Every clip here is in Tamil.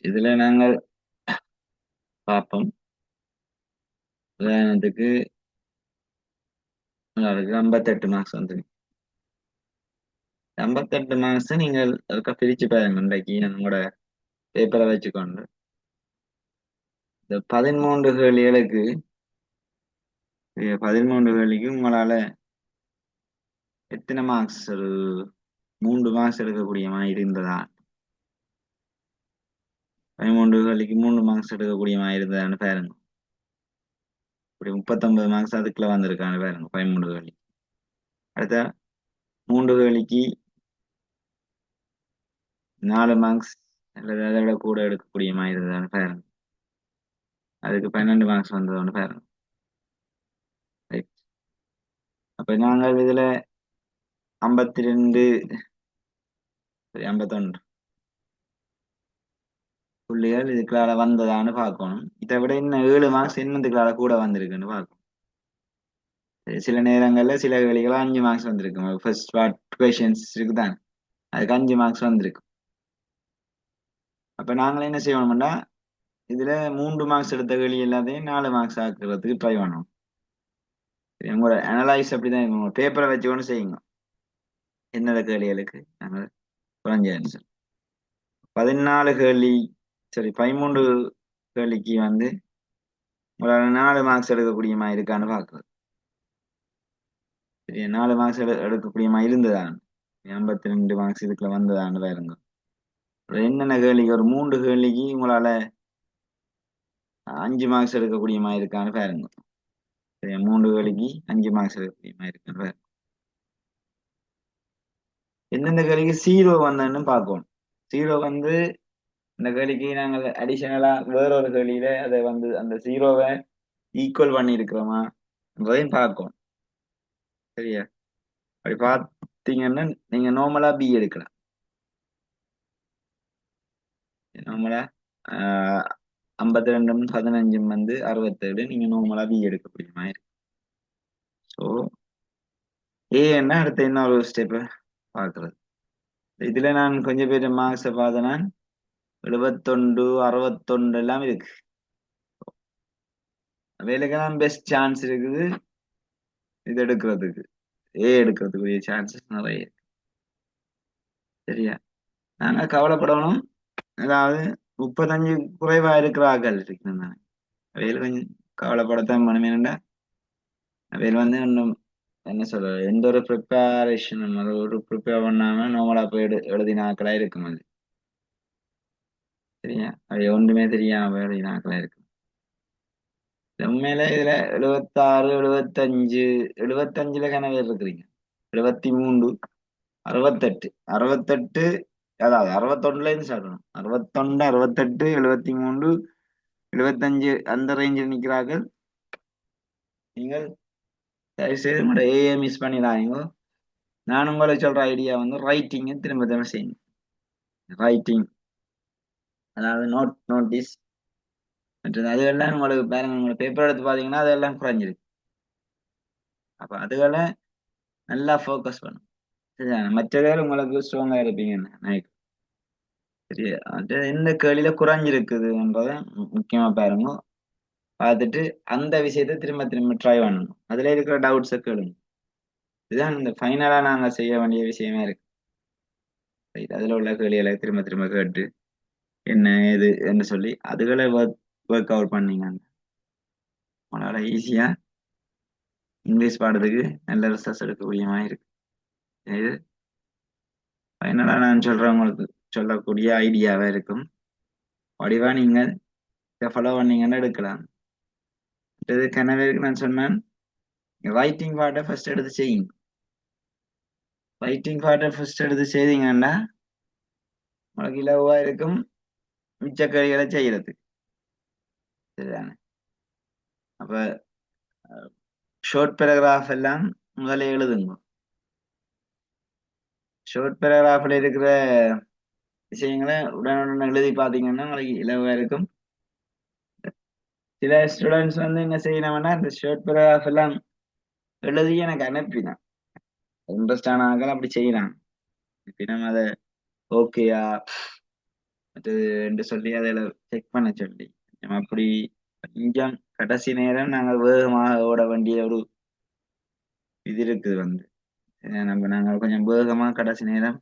இதுல நாங்கள் பார்ப்போம். உதாரணத்துக்கு உங்களுக்கு 58 மார்க்ஸ் வந்து 58 மார்க்ஸ் நீங்கள் அதுக்கு பிரிச்சு பாருங்க. இன்றைக்கு நம்மளோட பேப்பரை வச்சுக்கொண்டு இந்த 13 கேள்விகளுக்கு 13 கேள்விக்கு உங்களால எத்தனை மார்க்ஸ் ஒரு 3 மார்க்ஸ் எடுக்கக்கூடிய மாதிரி இருந்ததா? 13 கேள்விக்கு 3 மார்க்ஸ் எடுக்கக்கூடிய மாதிரி இருந்ததான்னு பாருங்க. இப்படி 39 மார்க்ஸ் அதுக்குள்ள வந்திருக்கான்னு பாருங்க 13 கேள்வி. அடுத்த 3 கேள்விக்கு 4 மார்க்ஸ் அல்லது அதை விட கூட எடுக்கக்கூடிய மாதிரி இருந்ததான்னு பாருங்க. அதுக்கு 12 மார்க்ஸ் வந்ததுன்னு பாருங்க. ரைட். அப்ப நாங்கள் இதுல 52 51 புள்ளிகள் இதுக்குள்ளால வந்ததான்னு பார்க்கணும். இதை விட இன்னும் 7 மார்க்ஸ் என்னதுக்குள்ளால கூட வந்திருக்குன்னு பார்க்கணும். சில நேரங்கள்ல சில வேலைகள் 5 மார்க்ஸ் வந்திருக்கும். ஃபர்ஸ்ட் பார்ட் கொஷின்ஸ் இருக்குதான், அதுக்கு 5 மார்க்ஸ் வந்திருக்கும். அப்ப நாங்கள் என்ன செய்யணும்னா இதுல 3 மார்க்ஸ் எடுத்த கேள்வி எல்லாத்தையும் 4 மார்க்ஸ் ஆக்குறதுக்கு ட்ரை பண்ணணும். உங்களோட அனலைஸ் அப்படிதான் இருக்கும். பேப்பரை வச்சு கொண்டு செய்யுங்க. என்னோட கேள்விகளுக்கு நாங்கள் குறைஞ்ச ஆன்சர் 14 கேள்வி, சரி 13 கேள்விக்கு வந்து உங்களால 4 மார்க்ஸ் எடுக்கக்கூடிய மாதிரி இருக்கான்னு பாக்குறது. சரி, 4 மார்க்ஸ் எடுக்கக்கூடிய மாதிரி இருந்ததான் 52 மார்க்ஸ் இதுக்குள்ள வந்ததான்னு பாருங்க. என்னென்ன கேள்விக்கு ஒரு 3 கேள்விக்கு உங்களால 5 மார்க்ஸ் எடுக்கக்கூடிய மாதிரி இருக்கான்னு பாருங்க. சரி, 3 கேள்விக்கு 5 மார்க்ஸ் எடுக்கக்கூடிய மாதிரி இருக்கான்னு பாருங்க. எந்தெந்த கேள்விக்கு 0 வந்ததுன்னு பார்க்கணும். 0 வந்து இந்த கேள்விக்கு நாங்கள் அடிஷனலா வேற ஒரு கேள்வியில அதை வந்து அந்த 0வை ஈக்குவல் பண்ணி இருக்கிறோமா என்பதையும் பார்க்கணும். சரியா? அப்படி பார்த்தீங்கன்னா நீங்க நார்மலா பி எடுக்கலாம். நார்மலா 52 15 வந்து 67, நீங்க நார்மலா பி எடுக்கக்கூடிய மாதிரி. ஸோ ஏ என்ன அடுத்த இன்னொரு ஸ்டெப் பார்க்கறது. இதுல நான் கொஞ்சம் பேர் மார்க்ஸை பார்த்தேன்னா 71 61 எல்லாம் இருக்கு. வேலைக்கெல்லாம் பெஸ்ட் சான்ஸ் இருக்குது இது எடுக்கிறதுக்கு. ஏ எடுக்கிறதுக்குரிய சான்சஸ் நிறைய இருக்கு. சரியா? நாங்க கவலைப்படணும். அதாவது 35 குறைவா இருக்கிற ஆக்கள் இருக்கு. அவையில் கொஞ்சம் கவலைப்படத்தான் மனமேனண்டா அவையில் வந்து இன்னும் என்ன சொல்றது, எந்த ஒரு ப்ரிப்பரேஷனும் அது ஒரு ப்ரிப்பேர் பண்ணாம நார்மலா போய் எழுதின ஆக்களா இருக்கும் அது. சரியா? அவை ஒன்றுமே தெரியாம எழுதின ஆக்களா இருக்கும். உண்மையில இதுல 76 75 75ல கனவே இருக்கிறீங்க. 73 68 68, அதாவது 61ல இருந்து ஸ்டார்ட் பண்ணும். 61 68 73 75 அந்த ரேஞ்சில் நிக்கிறார்கள். நீங்கள் தயவுசெய்து உங்களோட ஏஏ மிஸ் பண்ணிடாதீங்க. நான் உங்களை சொல்ற ஐடியா வந்து ரைட்டிங்கை திரும்ப திரும்ப செய்யுங்க. ரைட்டிங், அதாவது நோட்டீஸ் மற்றது அதுகெல்லாம் உங்களுக்கு பாருங்க, உங்களை பேப்பர் எடுத்து பார்த்தீங்கன்னா அதெல்லாம் குறைஞ்சிருக்கு. அப்ப அதுகளை நல்லா ஃபோக்கஸ் பண்ணும். சரிதானே? மற்றவர்கள் உங்களுக்கு ஸ்ட்ராங்கா இருப்பீங்கன்னு நினைக்கிறேன். சரி, அது எந்த கேள்வியில குறைஞ்சிருக்குதுன்றதை முக்கியமா பாருங்க. பார்த்துட்டு அந்த விஷயத்தை திரும்ப திரும்ப ட்ரை பண்ணணும். அதுல இருக்கிற டவுட்ஸை கேளுங்க. இதுதான் இந்த ஃபைனலா நாங்க செய்ய வேண்டிய விஷயமே இருக்கு. Right? அதுல உள்ள கேள்விகளை திரும்ப திரும்ப கேட்டு என்ன ஏது என்று சொல்லி அதுகளை ஒர்க் அவுட் பண்ணீங்க உங்களால ஈஸியா இங்கிலீஷ் பாடுறதுக்கு நல்ல ரிசல்ட்ஸ் எடுக்கக்கூடிய மாதிரி இருக்கு. இது ஃபைனலா நான் சொல்றவங்களுக்கு சொல்லக்கூடிய ஐடியாவா இருக்கும். வடிவா நீங்க இதை ஃபாலோ பண்ணீங்கன்னா எடுக்கலாம். இது கனவேருக்கு நான் சொன்னேன், ரைட்டிங் பார்ட்டை ஃபர்ஸ்ட் எடுத்து செய்யுங்க. ரைட்டிங் பார்ட்டை ஃபர்ஸ்ட் எடுத்து செய்தீங்கன்னா உங்களுக்கு இலவா இருக்கும் மிச்ச கேள்விகளை செய்யறதுக்கு. சரிதானே? அப்ப ஷார்ட் பேராகிராஃப் எல்லாம் முதல்ல எழுதுங்க. ஷார்ட் பேராகிராஃப்ல இருக்கிற விஷயங்களை உடனுடன் எழுதி பார்த்தீங்கன்னா உங்களுக்கு இலவா இருக்கும். சில ஸ்டூடெண்ட்ஸ் வந்து என்ன செய்யணும்னா இந்த ஷார்ட் பேராகிராஃப் எல்லாம் எழுதி எனக்கு அனுப்பினான். இன்ட்ரெஸ்ட் ஆனாக்கள் அப்படி செய்யலாம். அனுப்பினா அதை ஓகேயா மற்றது என்று சொல்லி அதில் செக் பண்ண சொல்லி நம்ம அப்படி கொஞ்சம் கடைசி நேரம் நாங்கள் வேகமாக ஓட வேண்டிய ஒரு இது இருக்குது வந்து நாங்கள் கொஞ்சம் வேகமாக கடைசி நேரம்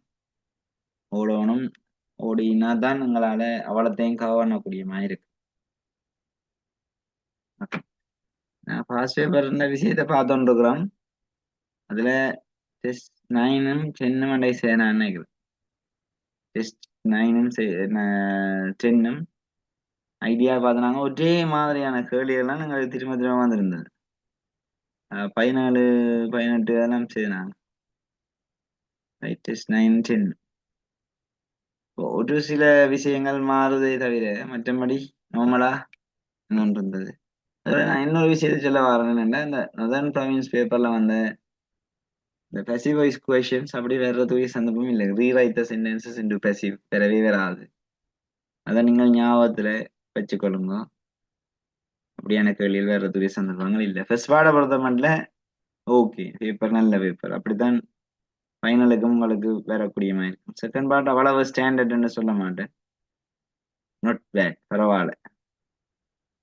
ஓடணும். ஓடினா தான் எங்களால அவ்வளத்தையும் கவர் பண்ணக்கூடிய மாதிரி இருக்கு. நான் பாஸ்ட் பேப்பர் இந்த விஷயத்தை பார்த்துட்டு இருக்கிறோம். அதுல டெஸ்ட் 9ம் 10ம் அண்டை செய்யணும் நினைக்கிறேன். டெஸ்ட் 9ம் 10ம் ஐடியா பார்த்தாங்க ஒரே மாதிரியான கேள்விகள்லாம் எங்களுக்கு திரும்ப திரும்ப வந்திருந்தது. 14 18 அதெல்லாம் செய்யணும். டெஸ்ட் 9 10 ஒரு சில விஷயங்கள் மாறுதே தவிர மற்றபடி நார்மலா இன்னொன்று இருந்தது. அதுல நான் இன்னொரு விஷயத்த சொல்ல வரேன் என்னன்னா இந்த நொதர்ன் ப்ராவின்ஸ் பேப்பர்ல வந்த இந்த passive voice questions அப்படி வர்றதுக்கு சந்தர்ப்பம் இல்லை. rewrite the sentences into passive வரவே வராது. அதை நீங்கள் ஞாபகத்துல வச்சுக்கொள்ளுங்க. அப்படியான கேள்விகள் வர்றதுக்கு சந்தர்ப்பங்கள் இல்லை. ஃபர்ஸ்ட் பாட பொறுத்த மட்டும் ஓகே பேப்பர் நல்ல பேப்பர் அப்படித்தான் ஃபைனலுக்கு உங்களுக்கு வரக்கூடிய மாதிரி இருக்கும். செகண்ட் பார்ட் அவ்வளவு ஸ்டாண்டர்ட்னு சொல்ல மாட்டேன். நாட் பேட் பரவாயில்ல.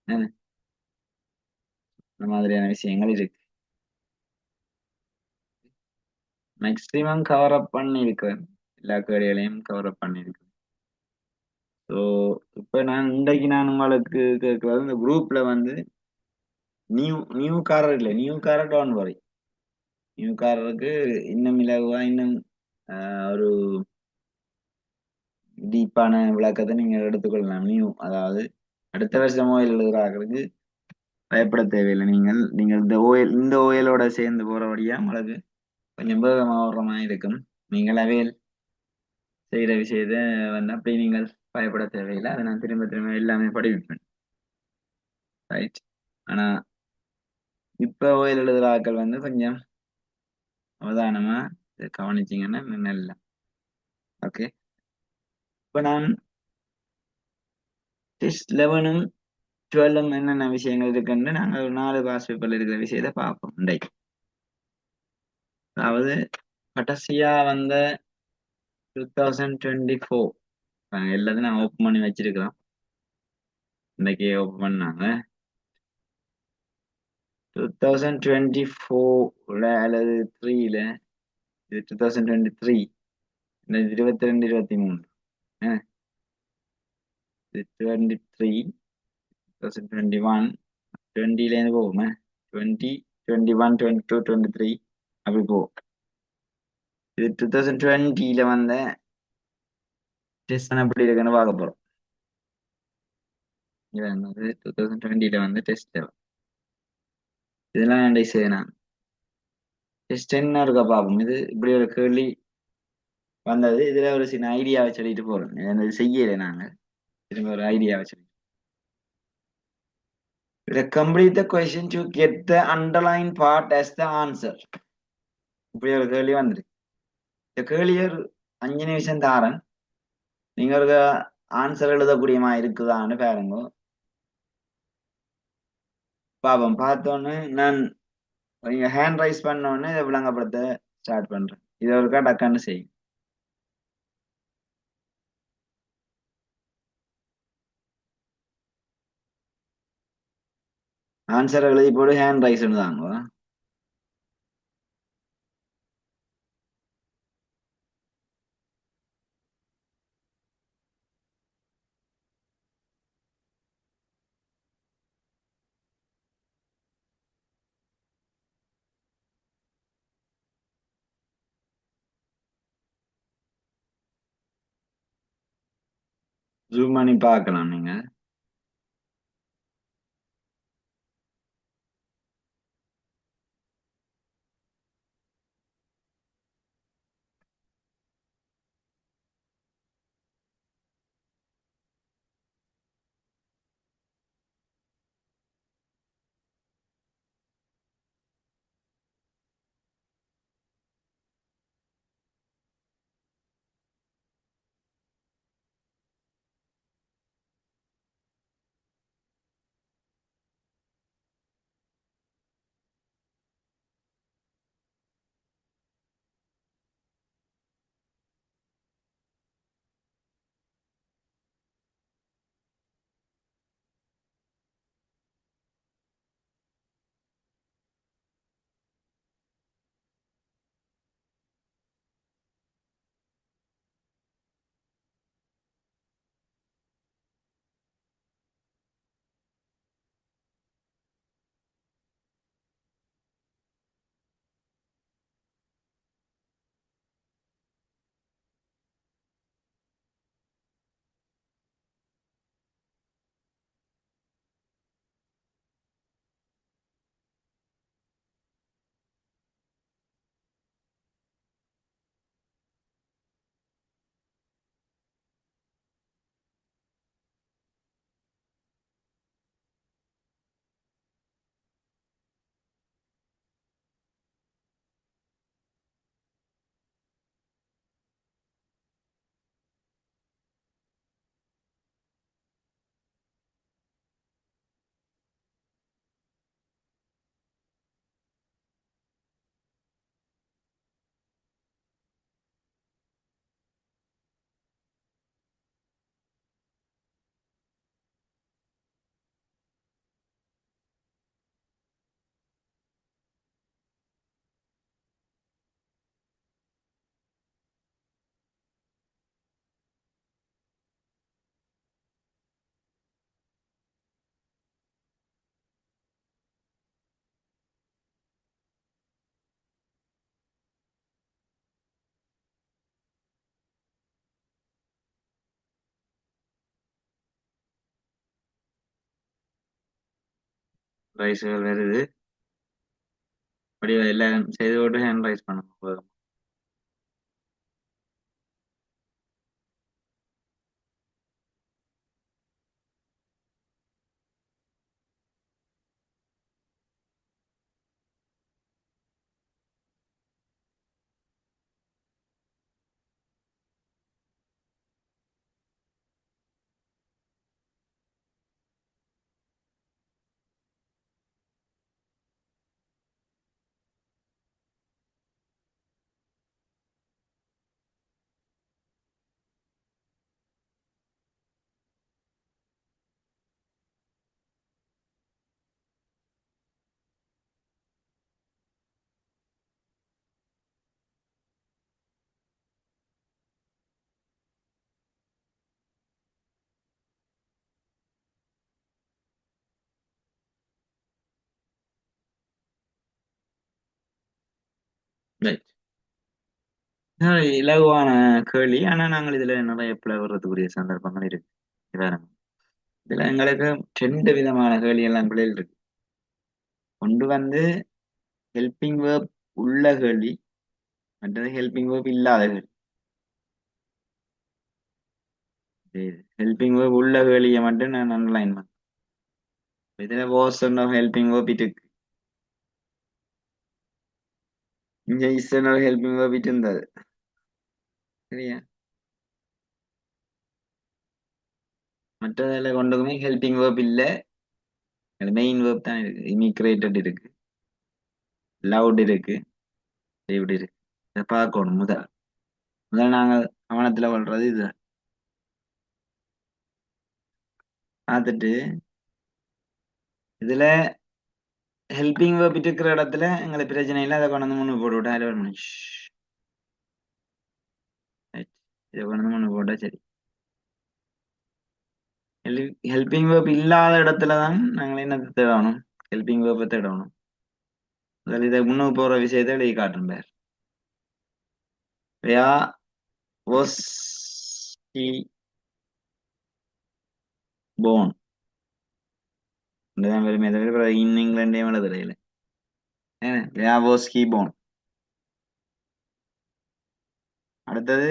என்ன? இந்த மாதிரியான விஷயங்கள் இருக்கு. மேக்ஸிமம் கவர் அப் பண்ணியிருக்கிறேன். எல்லா கேள்விகளையும் கவர் அப் பண்ணியிருக்கேன். ஸோ இப்போ நான் உங்களுக்கு கேட்கறது இந்த குரூப்ல வந்து நியூ காரர் இல்லை, நியூ காரர் டோன்ட் வரி. நியூ காரருக்கு இன்னும் இலகுவா இன்னும் ஒரு டீப்பான விளக்கத்தை நீங்க எடுத்துக்கொள்ளலாம். நியூ அதாவது அடுத்த வருஷம் ஓயில் எழுதுறாங்களுக்கு பயப்பட தேவையில்லை. நீங்கள் இந்த ஓயலோட சேர்ந்து போறபடியா உங்களுக்கு கொஞ்சம் வேகமாக ஓடுற மாதிரி இருக்கும். நீங்கள் அவையில் செய்யற விஷயத்த வந்து அப்படி நீங்கள் பயப்பட தேவையில்லை. அதை நான் திரும்ப திரும்ப எல்லாமே படிப்பேன். ரைட். ஆனா இப்ப ஓயில் எழுதுற ஆட்கள் வந்து கொஞ்சம் அவதானமா இதை கவனிச்சீங்கன்னா நல்ல. ஓகே. இப்ப நான் டெஸ்ட் 11ம் 12ம் என்னென்ன விஷயங்கள் இருக்குன்னு நாங்கள் ஒரு 4 பாஸ் பேப்பர்ல இருக்கிற விஷயத்த பார்ப்போம் இன்றைக்கு. அதாவது கடைசியா வந்த 2024 எல்லாத்தையும் நான் ஓப்பன் பண்ணி வச்சிருக்கிறோம். இன்னைக்கு ஓப்பன் பண்ணாங்க 2024 அல்லது 3ல இது 2023 22 23 23 2021 20லேருந்து போகுமே 20 21 22 23 அப்படி போகும். இது 2020ல வந்த டெஸ்ட் எப்படி இருக்குன்னு பார்க்க போறோம். இது வந்து 2020ல வந்து டெஸ்ட் இதெல்லாம் நான் செய்யணும். டெஸ்ட் என்ன இருக்கா பார்ப்போம். இது இப்படி ஒரு கேள்வி வந்தது. இதுல ஒரு சின்ன ஐடியாவை சொல்லிட்டு போறோம். இது செய்யலை நாங்க திரும்ப ஒரு ஐடியாவை சொல்லி complete the question to get the underlying part as the answer. இப்படி ஒரு கேள்வி வந்துருக்கு. இந்த கேள்வியை ஒரு 5 நிமிஷம் தாரன். நீங்க ஒரு ஆன்சர் எழுதக்கூடியமா இருக்குதான்னு பாருங்க. பாப்போம். பார்த்தோன்னு நான் நீங்க ஹேண்ட் ரைஸ் பண்ணோன்னு இதை விளங்கப்படுத்த ஸ்டார்ட் பண்றேன். இதை ஒருக்கா டக்கான்னு செய்யும். ஆன்சர் எழுதி போடு ஹேண்ட் ரைஸ் தாங்க. ஜூம் பண்ணி பார்க்கலாம் நீங்க. ரைஸுகள் வருது. அப்படி எல்லாம் செய்து போட்டு ஹேண்ட் ரைஸ் பண்ணணும். ரைட். இலகுவான கேள்வி. ஆனா நாங்கள் இதுல நிறைய பிளவுறதுக்குரிய சந்தர்ப்பங்கள் இருக்கு. இதான இதுல எங்களுக்கு 2 விதமான கேள்வி எல்லாம் பிள்ளைகள் இருக்கு. ஒன்று வந்து ஹெல்பிங் வேர்ப் உள்ள கேள்வி, மற்றது ஹெல்பிங் வேர்ப் இல்லாத கேள்வி. ஹெல்பிங் வேர்ப் உள்ள கேள்வியை மட்டும் நான் அண்டர்லைன் பண்ணேன். இதுல வாஸ் ஹெல்பிங் வேர்ப் இருக்கு, இங்க இஸ் ஹெல்பிங் வேர்ப் இருந்தது. சரியா? மற்றதில் கொண்டுமே ஹெல்பிங் வேர்ப் இல்ல, மெயின் வேர்ப் தான் இருக்கு. இமிக்ரேட்டட் இருக்கு, லவுட் இருக்கு, இப்படி இருக்கு. இதை பார்க்கணும். முதல் முதல் நாங்கள் கவனத்துல கொள்றது இது. பார்த்துட்டு இதுல ஹெல்பிங் வேர்ப் இருக்கிற இடத்துல எங்களுக்கு பிரச்சனை இல்லை. அதை கொண்டு வந்து முன்னு போட்டு விட்டா இதை கொண்டு வந்து முன்னு போட்டா சரி. ஹெல்பிங் வேர்ப் இல்லாத இடத்துல தான் நாங்கள் என்ன தேடணும்? ஹெல்பிங் வேர்ப்பை தேடணும். அதில் இதை முன்னுக்கு போற விஷயத்தை எழுதி காட்டும். பேர் யா was he born? இதுதான் வருமே தவிர இன் இங்கிலாண்டே எழுதுறையில. யா was he born. அடுத்தது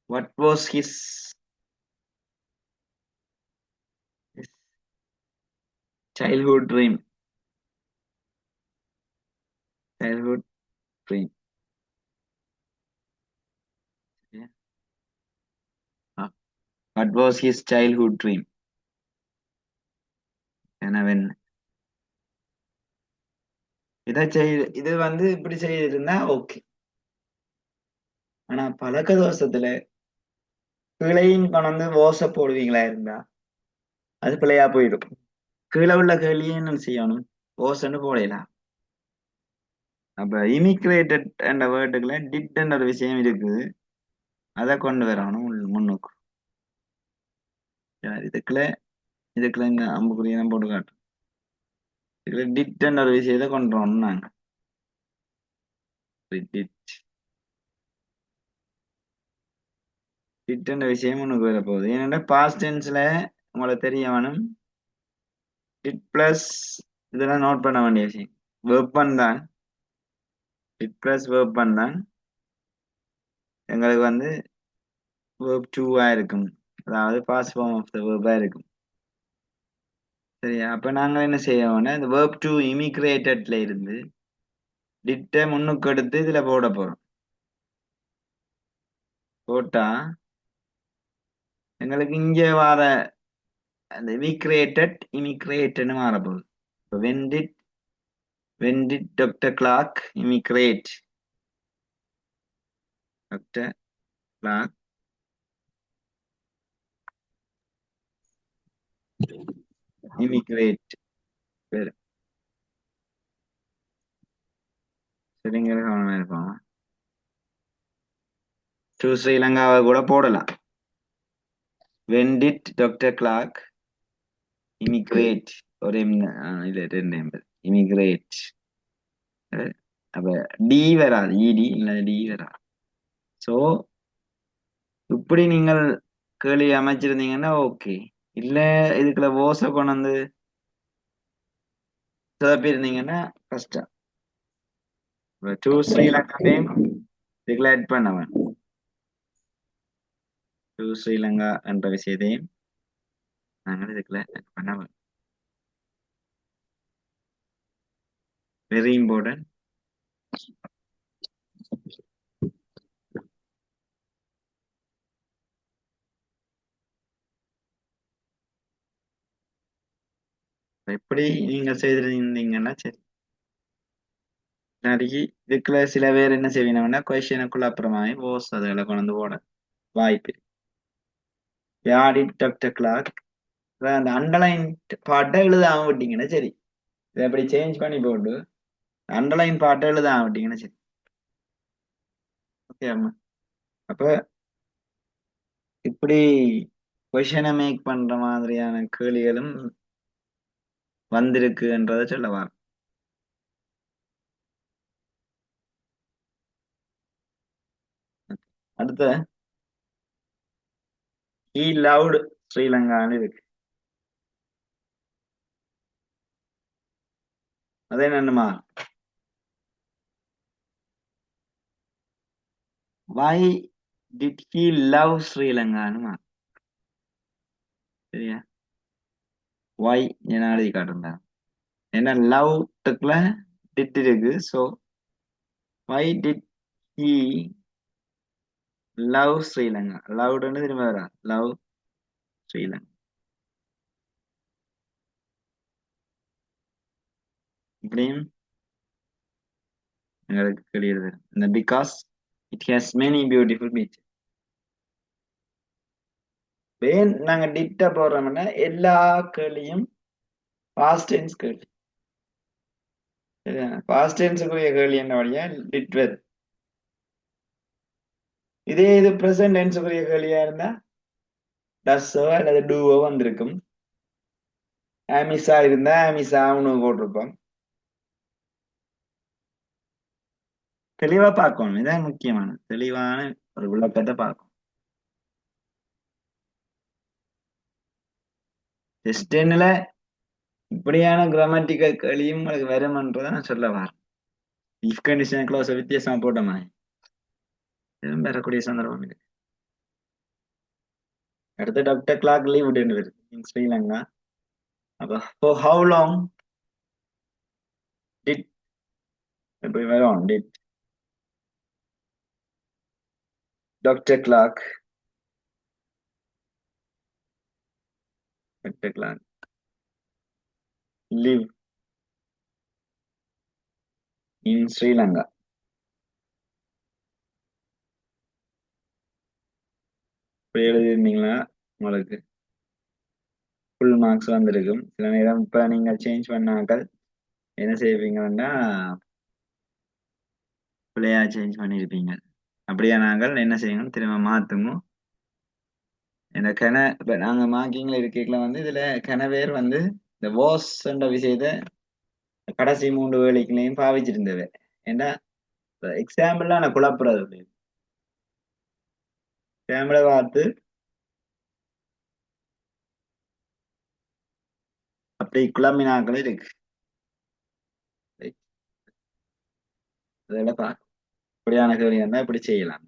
what was his childhood dream? Childhood dream. Yeah. What was his childhood dream? கனவன். இதை இது வந்து இப்படி செய்திருந்தா ஓகே. ஆனா பழக்க தோஷத்துல கீழையும் கொண்டு ஓச போடுவீங்களா இருந்தா அது பிள்ளையா போயிடும். கீழே உள்ள கேள்வியை என்ன செய்யணும்? ஓசன்னு போடலாம். அப்ப இமிக்ரேட்டட் என்ற வேர்டுக்குள்ள டிட் என்ற ஒரு விஷயம் இருக்குது, அதை கொண்டு வரணும் முன்னுக்கு. இதுக்குள்ள இதுக்குள்ள இங்க அம்புக்குரிய தான் போட்டு காட்டும். இதுல டிட் என்ற ஒரு விஷயத்தை கொண்டு வரணும் நாங்க. டிட் என்ற விஷயம் முன்னுக்கு வர போகுது. ஏன்னா பாஸ்ட் டென்ஸ்ல உங்களுக்கு தெரிய வேணும். டிட் பிளஸ் இதெல்லாம் நோட் பண்ண வேண்டிய விஷயம். வெப்பன் தான். டிட் பிளஸ் வெப்பன் தான் எங்களுக்கு வந்து verb 2 இருக்கும். அதாவது பாஸ்ட் ஃபார்ம் ஆஃப் த வேர்பா இருக்கும். சரியா? அப்ப நாங்க என்ன செய்யணும்னா இந்த verb 2 இமிக்ரேட்டட்ல இருந்து டிட்ட முன்னுக்கு எடுத்து இதுல போட போறோம். போட்டா எங்களுக்கு இங்க வர அந்த இமிக்ரேட்டட்னு மாற போகுது. இப்போ when did Dr. Clark immigrate? Dr. Clark immigrate. சரிங்க, கவனமா இருப்போம். டு ஸ்ரீலங்காவை கூட போடலாம். when did Dr. Clark immigrate? ஒரு இல்ல 2 எம்பது immigrate. அப்ப டி வராது, இடி இல்ல டி வராது. சோ இப்படி நீங்கள் கேள்வி அமைச்சிருந்தீங்கன்னா ஓகே. இல்ல இதுக்குள்ள ஓசை கொண்டு வந்து சொதப்பிருந்தீங்கன்னா கஷ்டம். டூ ஸ்ரீலங்காவையும் இதுக்குள்ள ஆட் பண்ணவன். டூ ஸ்ரீலங்கா என்ற விஷயத்தையும் நாங்கள் இதுக்குள்ள ஆட் பண்ணவன். Very important. எப்படி நீங்க செய்திருந்தீங்கன்னா சரி. நாளைக்கு இதுக்குள்ள சில பேர் என்ன செய்வீங்கன்னா கொஸ்டினுக்குள்ள அப்புறமாவே ஓஸ் அதுகளை கொண்டு வந்து போட வாய்ப்பு இருக்கு. யாடி டாக்டர் கிளாக் அந்த அண்டர்லைன் பாட்டை எழுதாம விட்டீங்கன்னா சரி. இதை அப்படி சேஞ்ச் பண்ணி போட்டு அண்டர்லைன் பாட்டை எழுதாம விட்டீங்கன்னா சரி. ஓகே அம்மா. அப்ப இப்படி கொஷனை மேக் பண்ற மாதிரியான கேள்விகளும் வந்திருக்குன்றதை சொல்ல வரேன். அடுத்த he loved ஸ்ரீலங்கான்னு இருக்கு. அதே என்னமா why did he love ஸ்ரீலங்கான்னு சரியா? why நான் எழுதி காட்டுறேன். ஏன்னா லவ் டக்குல டிட் இருக்கு. So why did he love Sri Lanka? லவ்டுன்னு திரும்ப வரா லவ் ஸ்ரீலங்கா. இப்படியும் எங்களுக்கு தெரியுது இந்த because it has many beautiful beach. ஏன் நாங்க டிட்ட போடுறோம்னா எல்லா கேள்வியும் பாஸ்ட் டென்ஸ் கேள்வி. பாஸ்ட் டென்ஸுக்குரிய கேள்வி என்ன வழியா டிட் வெத். இதே இது பிரசன்ட் டென்ஸுக்குரிய கேள்வியா இருந்தா டஸ்ஸோ அல்லது டூவோ வந்திருக்கும். ஆமிஸா இருந்தா ஆமிஸா உணவு போட்டிருப்போம். தெளிவா பார்க்கணும். இதான் முக்கியமான தெளிவான ஒரு விளக்கத்தை பார்க்கணும். டெஸ்டன்ல இப்படியான கிராமட்டிக்கல் கேள்வியும் உங்களுக்கு வரும்ன்றதை நான் சொல்ல வரேன். இஃப் கண்டிஷன் க்ளோஸ் வித்தியாசமா போட்டோமா இதுவும் பெறக்கூடிய சந்தர்ப்பம் இருக்கு. அடுத்த டாக்டர் கிளாக் லீவ் வருது இன் ஸ்ரீலங்கா. அப்ப for how long did இப்படி வரும் did doctor clock live in Sri Lanka. இப்படி எழுதிருந்தீங்களா உங்களுக்கு ஃபுல் மார்க்ஸ் வந்திருக்கும். சில நேரம் இப்ப நீங்க சேஞ்ச் பண்ணாக்கள் என்ன செய்வீங்கன்னா பிள்ளையா சேஞ்ச் பண்ணியிருப்பீங்க. அப்படியா நாங்கள் என்ன செய்யணும் திரும்ப மாத்துங்க. இந்த இப்ப நாங்க மார்க்கிங்ல இருக்கைக்குள்ள இதுல கனவேர் இந்த வாஸ் என்ற விஷயத்த கடைசி 3 வேலைக்குள்ளேயும் பாவிச்சிருந்தது. ஏன்னா எக்ஸாம்பிள்லாம் நான் குழப்புறது எக்ஸாம்பிளை பார்த்து அப்படி குழம்பினாக்கள் இருக்கு. அதெல்லாம் பார்க்க இப்படியான கேள்வி இருந்தா இப்படி செய்யலாம்.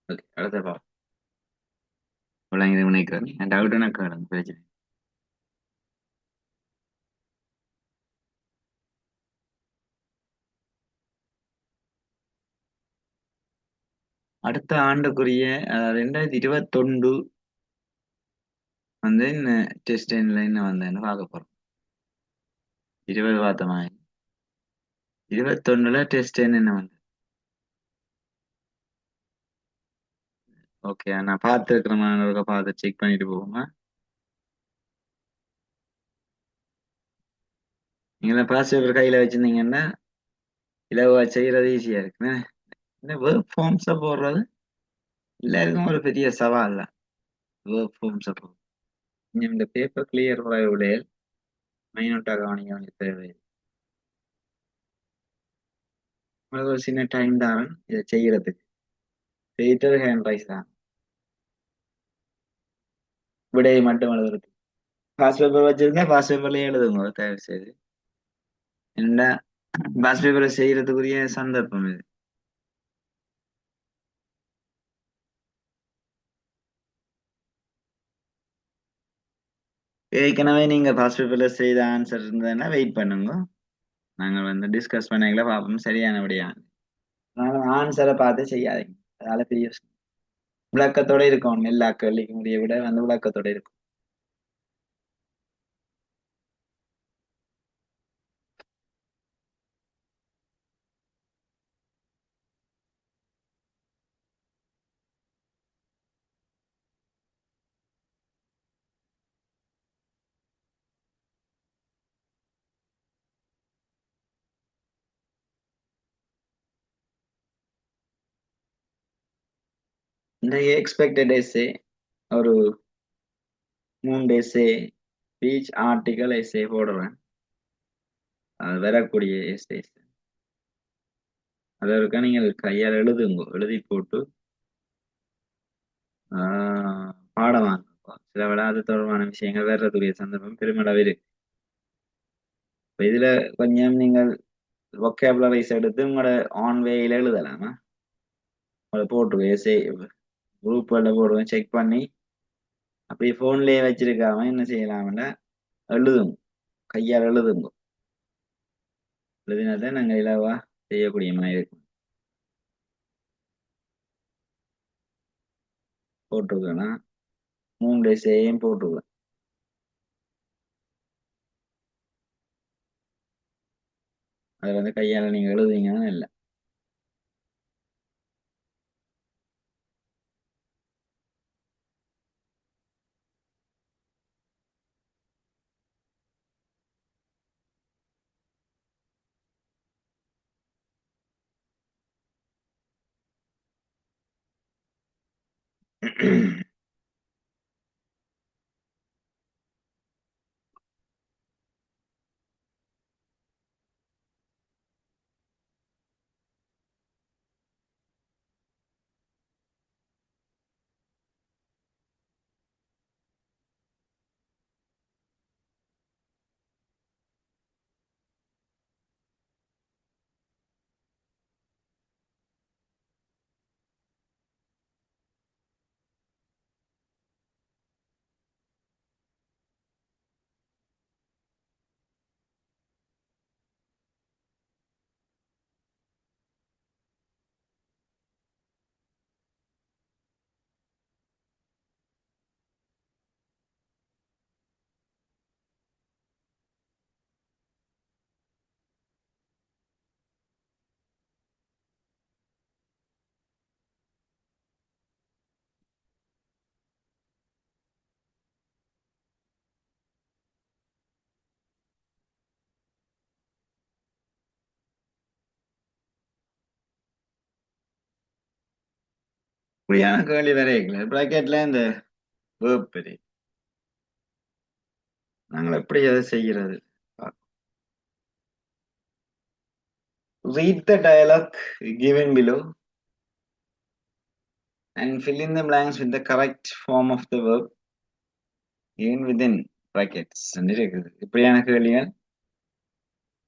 ஓகே அடுத்த பார்ப்போம். இவ்வளவு நினைக்கிறேன் என் டவுட்னா கேளுங்க பிரச்சனை. அடுத்த ஆண்டுக்குரிய 2021 டெஸ்ட் என்ன வந்தேன்னு பார்க்க போறோம். 20 பார்த்தோமா? 21ல டெஸ்ட் என்ன வந்து? ஓகே, நான் பார்த்துருக்கிறேன், பார்த்து செக் பண்ணிட்டு போவோமா? நீங்க பாஸ் பேப்பர் கையில வச்சிருந்தீங்கன்னா இலவா செய்யறது ஈஸியா இருக்கு. இந்த ஒர்க் ஃபார்ம்ஸ போடுறது எல்லாருக்கும் ஒரு பெரிய சவால் தான். ஒர்க் ஃபார்ம்ஸ போடுறது. இந்த பேப்பர் கிளியர் உடைய மைனூட்டா கவனிக்க வேண்டிய தேவை. உங்களுக்கு ஒரு சின்ன டைம் தான் இதை செய்யறதுக்கு. செய்யிட்டு ஹேண்ட் ரைஸ் தான் விடையை மட்டும் எழுதுறது. பாஸ் பேப்பர் வச்சிருந்தா பாஸ் பேப்பர்லயே எழுதுங்க தயவு செய்து. என்ன பாஸ் பேப்பரை செய்யறதுக்குரிய சந்தர்ப்பம் இது. ஏற்கனவே நீங்க பாஸ் பேப்பர்ல செய்த ஆன்சர் இருந்ததுன்னா வெயிட் பண்ணுங்க. நாங்கள் வந்து டிஸ்கஸ் பண்ணீங்களா பார்ப்போம் சரியானபடியா. அதனால ஆன்சரை பார்த்து செய்யாதீங்க. அதனால பெரிய விளக்கத்தோட இருக்கும். எல்லா கேள்விக்கும் முடிய விட வந்து விளக்கத்தோட இருக்கும். இந்த எக்ஸ்பெக்டட் எஸ்ஸே ஒரு 3 எஸ்ஸே ஸ்பீச் ஆர்டிகல் எஸ்ஸே போடுறேன். அது வரக்கூடிய எஸ்ஸேஸ் அதற்காக நீங்கள் கையால் எழுதுங்க. எழுதி போட்டு பாடமாங்க. சில விளையாட்டு தொடர்பான விஷயங்கள் வர்றதுடைய சந்தர்ப்பம் பெருமளவு இருக்கு. இப்ப இதுல கொஞ்சம் நீங்கள் vocabularies எடுத்து உங்களோட ஆன் வேயில எழுதலாமா? உங்களை போட்டுருவோம் எஸ்ஏ குரூப்ல போடுவேன் செக் பண்ணி அப்படியே போன்லயே வச்சிருக்காம என்ன செய்யலாம்னா எழுதுங்க. கையால் எழுதுங்க. எழுதினாதான் நாங்க இலவா செய்யக்கூடிய மாதிரி இருக்கும். போட்டிருக்கேன்னா 3 எஸ்ஏயும் போட்டிருக்கேன். அது வந்து கையால நீங்க எழுதுவீங்கன்னா இல்லை. இப்படியான கேள்வி வரைக்கல பிராக்கெட்ல இந்த verb பெரிய நாங்கள் எப்படி அதை செய்கிறது? Read the dialogue given below and fill in the blanks with the correct form of the verb given within brackets. இருக்குது. இப்படியான கேள்விகள்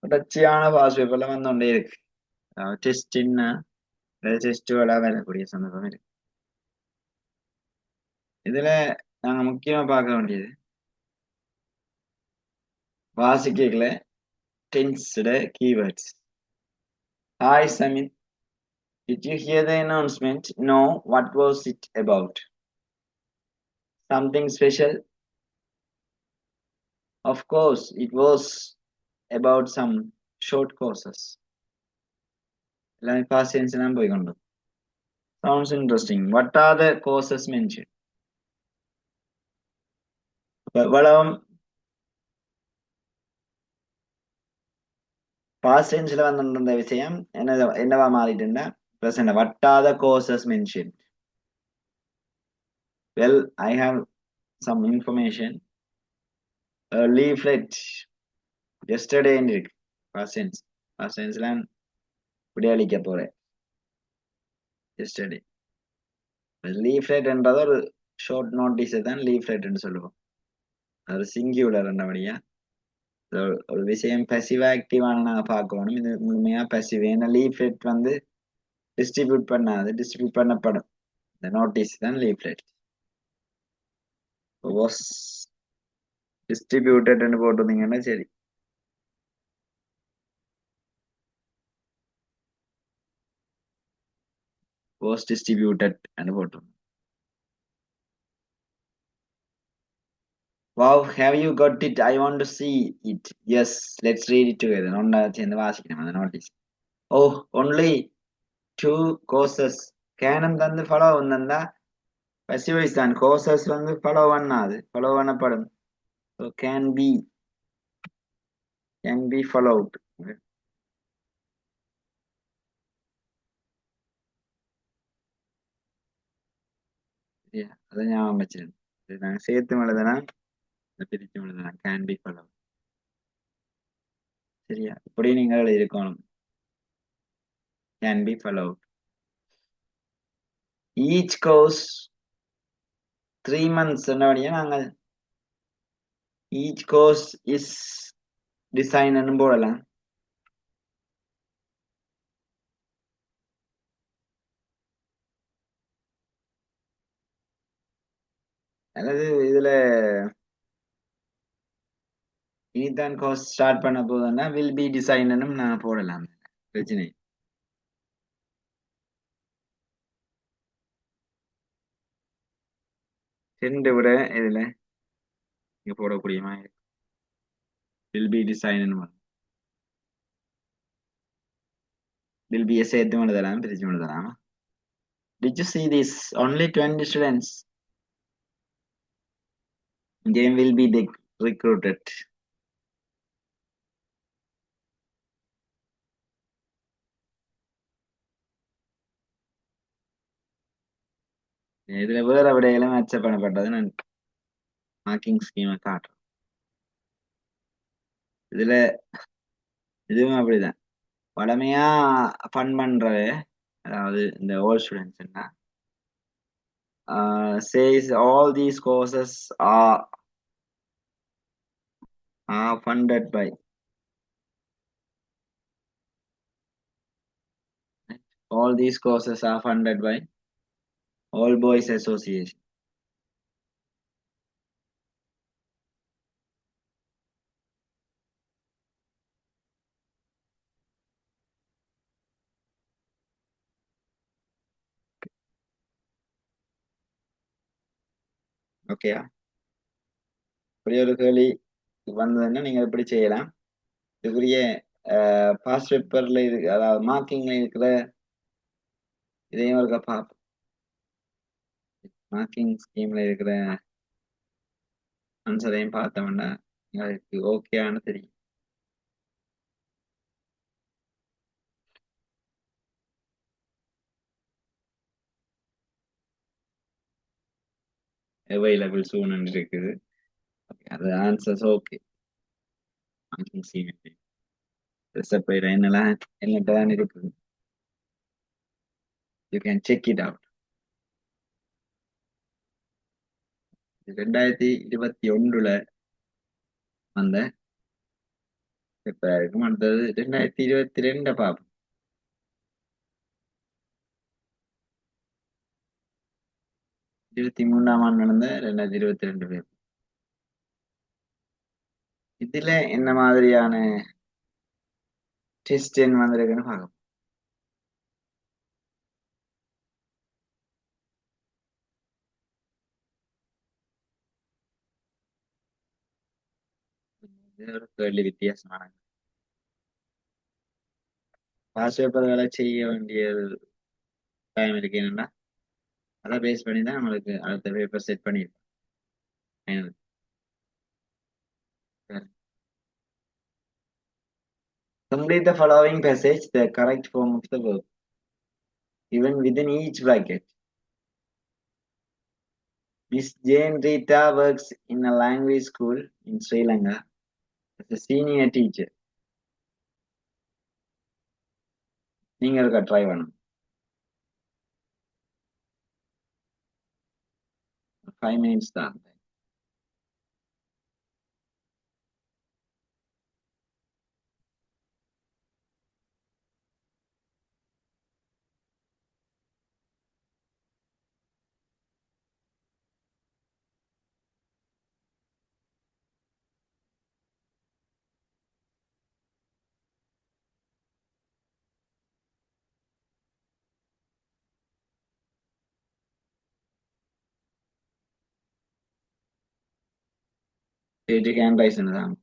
தொடர்ச்சியான பாஸ் பேப்பர்ல வந்துகொண்டே இருக்கு. டெஸ்டின்னா டெஸ்ட்டுகளா வரக்கூடிய சந்தர்ப்பம் இருக்கு. இதுல நாங்க முக்கியமா பார்க்க வேண்டியது வாசிக்கல டென்ஸ்ட keywords. Hi Samit, did you hear the announcement? No, what was it about? Something special? Of course, it was about some short courses. எல்லாமே past tense தான் போய் கொண்டு. Sounds interesting. What are the courses mentioned? இவ்வளவும் past tenseல வந்திருந்த விஷயம் என்னவா மாறிட்டுன்னா present. What are the courses mentioned? Well, I have some information. A leaflet yesterday in past tense. Past tense ல விடையளிக்க போறேன். Yesterday. லீஃப்லெட் என்றது ஒரு ஷார்ட் நோட்டீஸை தான் லீஃப்லெட் என்று சொல்லுவோம். அது சிங்கியுலர் என்றபடியா ஒரு விஷயம் பசிவா ஆக்டிவான நாங்க பார்க்கணும். இது முழுமையா பசிவ். ஏன்னா லீஃப்லெட் வந்து டிஸ்ட்ரிபியூட் பண்ணாது, டிஸ்ட்ரிபியூட் பண்ணப்படும். இந்த நோட்டீஸ் தான் லீஃப்லெட். வாஸ் டிஸ்ட்ரிபியூட்டட்னு போட்டிருந்தீங்கன்னா சரி. வாஸ் டிஸ்ட்ரிபியூட்டட் போட்டிருந்தோம். Wow, have you got it? I want to see it. Yes, let's read it together. ஒன்னா சேர்ந்து வாசிக்கணும் அந்த notice. Oh, only two courses. கேனம் தந்து ஃபாலோ வந்தா பசிவைஸ் தான். கோர்சஸ் வந்து ஃபாலோ பண்ணாது, ஃபாலோ பண்ணப்படும். So can be followed. அதை ஞாபகம் வச்சிருக்கேன். நாங்க சேர்த்து எழுதலாம், பிரித்து எழுதலாம். Can be followed. சரியா? இப்படி நீங்கள் இருக்கணும். Can be followed. Each course 3 months சொன்னபடியா நாங்கள் each course is designed போடலாம். அல்லது இதுல இனிதான் கோர்ஸ் ஸ்டார்ட் பண்ண போதுன்னா வில் பி டிசைனும் நான் போடலாம். பிரச்சனை ரெண்டு விட இதுல இங்க போடக்கூடிய மாதிரி will be design will be சேர்த்து எழுதலாம், பிரிச்சு எழுதலாம். Did you see this? Only 20 students. Game will be recruited. இதுல வேற விடையெல்லாம் மேட்ச் பண்ணப்பட்டது. நான் மார்க்கிங் ஸ்கீமை காட்டுறேன். இதுல இதுவும் அப்படிதான். வளமையா ஃபன் பண்றது, அதாவது இந்த volt students says all these courses are funded by all these courses are funded by All Boys Association. ஓகேயா? இப்படி ஒரு கேள்வி வந்ததுன்னா நீங்க எப்படி செய்யலாம். இதுக்குரிய பாஸ்ட் பேப்பர்ல இருக்கு, அதாவது மார்க்கிங்ல இருக்கிற இதையும் இருக்க பார்ப்போம். மார்க்கிங் ஸ்கீம்ல இருக்கிற ஆன்சரையும் பார்த்தோம்னா உங்களுக்கு ஓகேன்னு தெரியும். அவைலபிள் சூன் இருக்குது. அது ஆன்சர்ஸ் ஓகே. மார்க்கிங் ஸ்கீம் ரிசப்ட் என்னெல்லாம் என்னதான் இருக்குது. You can check it out. 2021 வந்த இப்ப இருக்கும். அடுத்தது 2022 பார்ப்போம். 23ஆம் ஆண்டு நடந்த 2022 பேர். இதுல என்ன மாதிரியான டெஸ்ட் வந்திருக்குன்னு பார்க்கலாம். இது ஒரு கேள்வி வித்தியாசமான பாஸ் பேப்பர்களை செய்ய வேண்டிய டைம் இருக்கு என்னன்னா அதை பேஸ் பண்ணி தான் நம்மளுக்கு அடுத்த பேப்பர் செட் பண்ணியிருக்கோம். Complete the following passage, the correct form of the verb, even within each bracket. Miss Jane Rita works in a language school in Sri Lanka as a senior teacher. நீங்க இருக்கா ட்ரை பண்ணும் 5 minutes தான். Take hand raise தான்.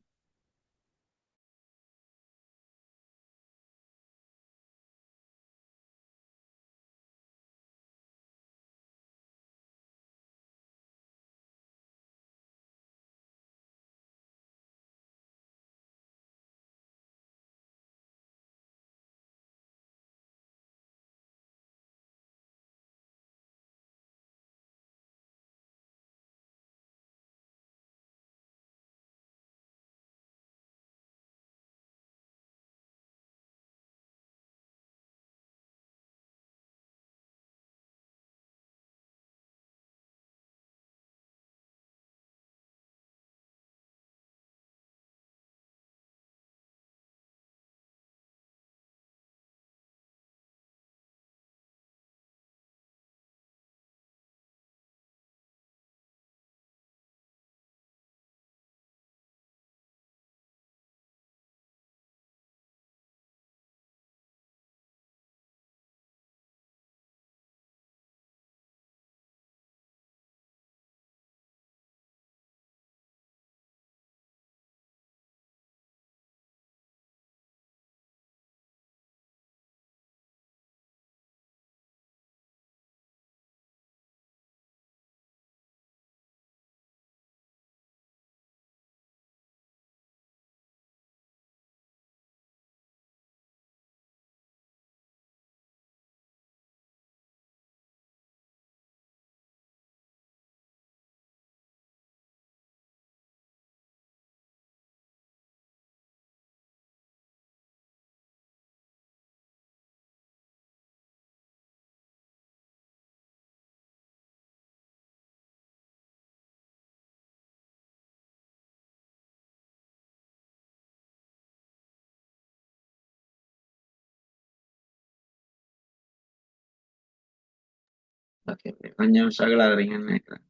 ஓகே கொஞ்சம் ஸ்ட்ரகிள் ஆகுறீங்கன்னு நினைக்கிறேன்.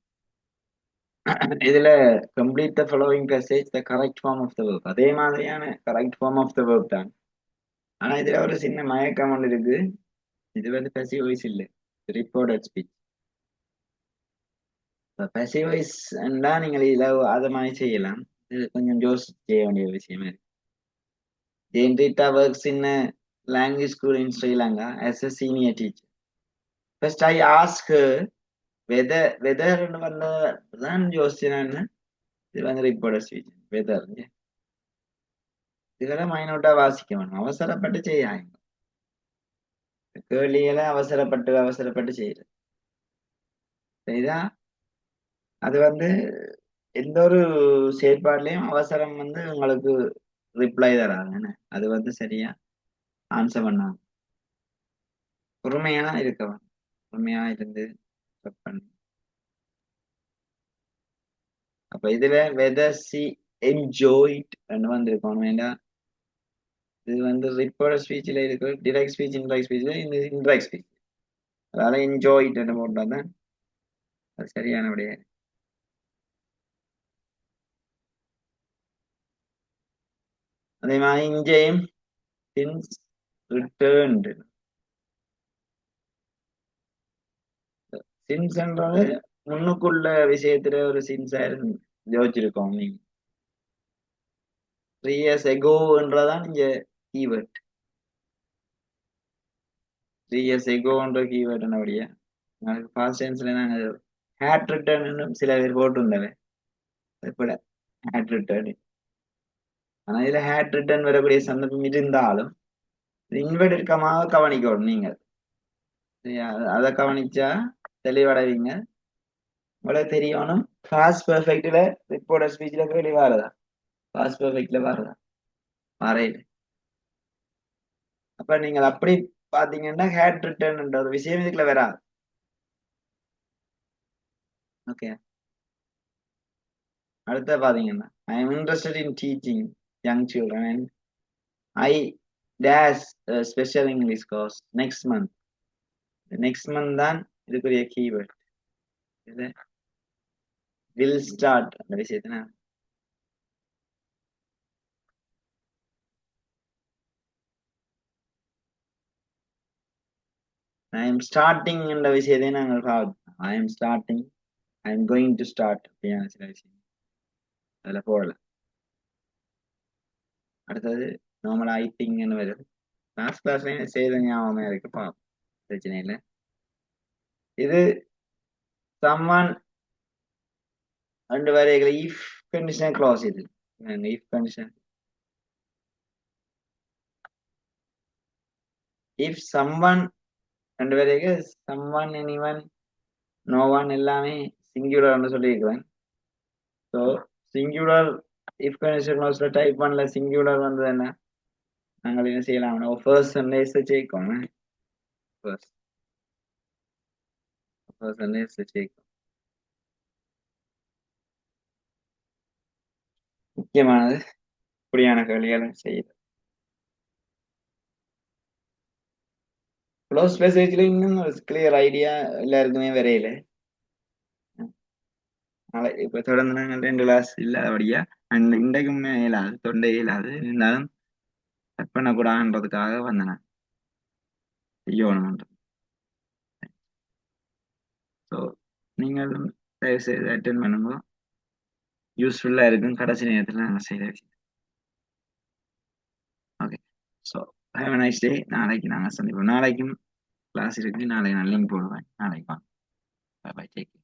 இதுல complete the following passage the correct form of the verb அதே மாதிரியான correct form of the verb தான். ஆனா இதுல ஒரு சின்ன மயக்கம் ஒன்று இருக்கு. இது வந்து passive voice இல்லை, ரிப்போர்ட்டட் ஸ்பீச். passive voice என்றா நீங்கள் இதுல அதை மாதிரி செய்யலாம். இது கொஞ்சம் யோசிச்சு செய்ய வேண்டிய விஷயமே இருக்கு. Jane Rita works in a language school in Sri Lanka as a senior teacher. First I asked her whether வந்ததான் யோசிச்சேன்னு. இது வந்து ரிப்போர்ட்டட் ஸ்பீச் வெதர். இதுகளை மைனூட்டா வாசிக்க வேணும், அவசரப்பட்டு செய்யாங்க. கேள்விகளை அவசரப்பட்டு அவசரப்பட்டு செய்யுது. சரிதா? அது வந்து எந்த ஒரு செயற்பாடுலயும் அவசரம் வந்து உங்களுக்கு ரிப்ளை தராதுன்னு அது வந்து சரியா ஆன்சர் பண்ணாங்க. பொறுமையா இருக்க வேணும், பொறுமையா இருந்து check பண்ணு. அப்ப இதுல வெதர் சி என்ஜாய்ட் வந்திருக்கணும் வேண்டாம். இது வந்து ரிப்போர்ட் ஸ்பீச்ல இருக்கு, டிரெக்ட் ஸ்பீச் இன்டைரக்ட் ஸ்பீச்ல இந்த இன்டைரக்ட் ஸ்பீச். அதனால என்ஜாய்ட் போட்டாதான் அது சரியான விடைய. அதே மாதிரி இங்கேயும் since returned சின்ஸ்ன்றது முன்னுக்குள்ள விஷயத்துல ஒரு சின்ஸா யோசிச்சிருக்கோம். நீங்க 3 years agoன்றதான் இங்க கீவேர்ட். 3 years agoன்ற கீவேர்ட் என்னபடியா நாளைக்கு பாஸ்ட் டென்ஸ்ல நாங்க ஹேட் ரிட்டர்ன் சில பேர் போட்டுருந்தவே கூட ஹேட் ரிட்டர்ன். ஆனா இதுல ஹேட் ரிட்டர்ன் வரக்கூடிய சந்தர்ப்பம் இருந்தாலும் இன்வெர்ட் இருக்கமாக கவனிக்கணும் நீங்க. சரியா? அதை கவனிச்சா தெளிவடைவீங்க. உங்களுக்கு தெரியணும் பாஸ்ட் பெர்ஃபெக்ட்ல ரிப்போர்ட்டர் ஸ்பீச்ல கேள்வி வரதா, பாஸ்ட் பெர்ஃபெக்ட்ல வரதா, வரையில. அப்ப நீங்கள் அப்படி பாத்தீங்கன்னா ஹேட் ரிட்டர்ன் ஒரு விஷயம் இதுக்குள்ள வராது. ஓகே, அடுத்த பாத்தீங்கன்னா I am interested in teaching young children and I dash special English course next month. Next month தான் இதுக்குரிய கீவேர்ட். இது வில் ஸ்டார்ட் அந்த விஷயத்தினா ஐ எம் ஸ்டார்டிங் என்ற விஷயத்தை நாங்கள் பார்ப்போம். I am starting, I am going to start அப்படியான சில விஷயம் அதுல போடல. அடுத்தது நார்மல் ஐட்டிங்னு வருது. கிளாஸ்லயும் செய்த ஞாபகமே இருக்கு, பார்ப்போம், பிரச்சனை இல்லை. இது someone ரெண்டு வரைகளை இஃப் கண்டிஷன் க்ளாஸ். இது இஃப் கண்டிஷன், இஃப் சம்வன் ரெண்டு வரைகள் சம்வன் எனிவன் நோ ஒன் எல்லாமே சிங்குலர்னு சொல்லியிருக்கிறேன். ஸோ சிங்குலர் இஃப் கண்டிஷன் க்ளாஸ்ல டைப் பண்ணல சிங்குலர் வந்து என்ன நாங்கள் என்ன செய்யலாம், பர்சன்டேஜ் சேர்க்கணும். பர்சன்டேஜ் சேர்க்கணும். முக்கியமானது இப்படியான கேள்விகளை செய்யுது. க்ளோஸ் பேசேஜ்ல இன்னும் கிளியர் ஐடியா எல்லாருக்குமே வரையில. நாளை இப்ப தொடர்ந்து நாங்கள் 2 கிளாஸ் இல்லாதபடியா அண்ட் இன்றைக்குமே இயலாது, தொண்டை இயலாது, இருந்தாலும் கட் பண்ணக்கூடாதுன்றதுக்காக வந்தேன் செய்யணும்ன்ற. ஸோ நீங்களும் தயவு செய்து அட்டென்ட் பண்ணுங்க, யூஸ்ஃபுல்லா இருக்கும் கடைசி நேரத்தில் நாங்கள் செய்த விஷயம். Okay, so have a nice day. நாளைக்கு நாங்கள் சந்திப்போம். நாளைக்கும் கிளாஸ் இருக்கு, நாளைக்கு நான் லிங்க் போடுவேன். நாளைக்கு வாங்க. Bye bye, take care.